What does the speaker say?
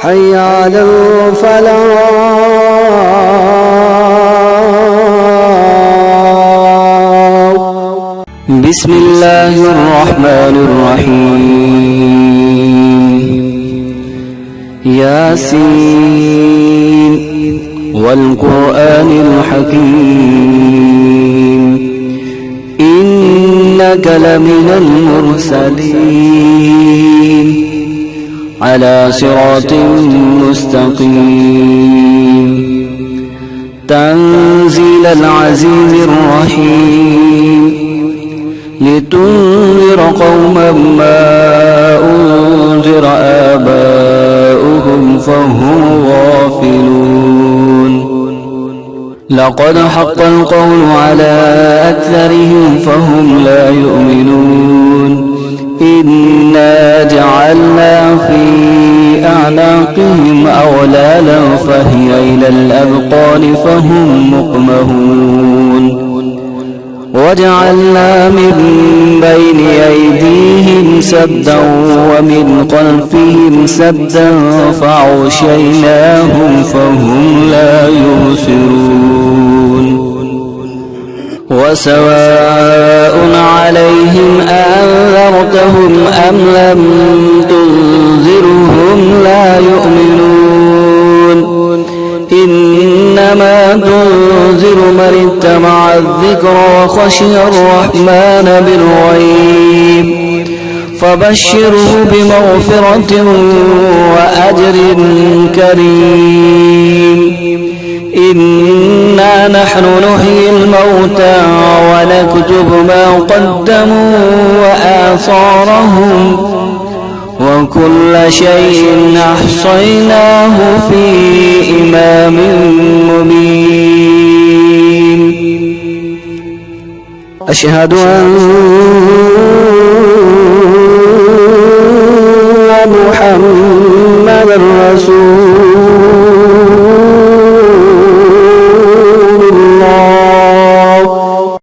حي على الفلاح. بسم الله الرحمن الرحيم. ياسين والقرآن الحكيم إنك لمن المرسلين على صراط مستقيم تنزيل العزيز الرحيم لتنذر قوما ما أنذر آباؤهم فهم غافلون لقد حق القول على أكثرهم فهم لا يؤمنون إنا جعلنا في أعناقهم أغلالا فهي إلى الأذقان فهم مقمحون وجعلنا من بين أيديهم سدا ومن خلفهم سدا فأغشيناهم فهم لا يبصرون وسواء عليهم أنذرتهم أم لم تنذرهم لا يؤمنون إنما تنذر من اتبع الذكر وخشي الرحمن بالغيب فبشره بمغفرة وأجر كريم إنا نحن نحيي الموتى ونكتب ما قدموا وآثارهم وكل شيء أحصيناه في إمام مبين. أشهد أن محمدا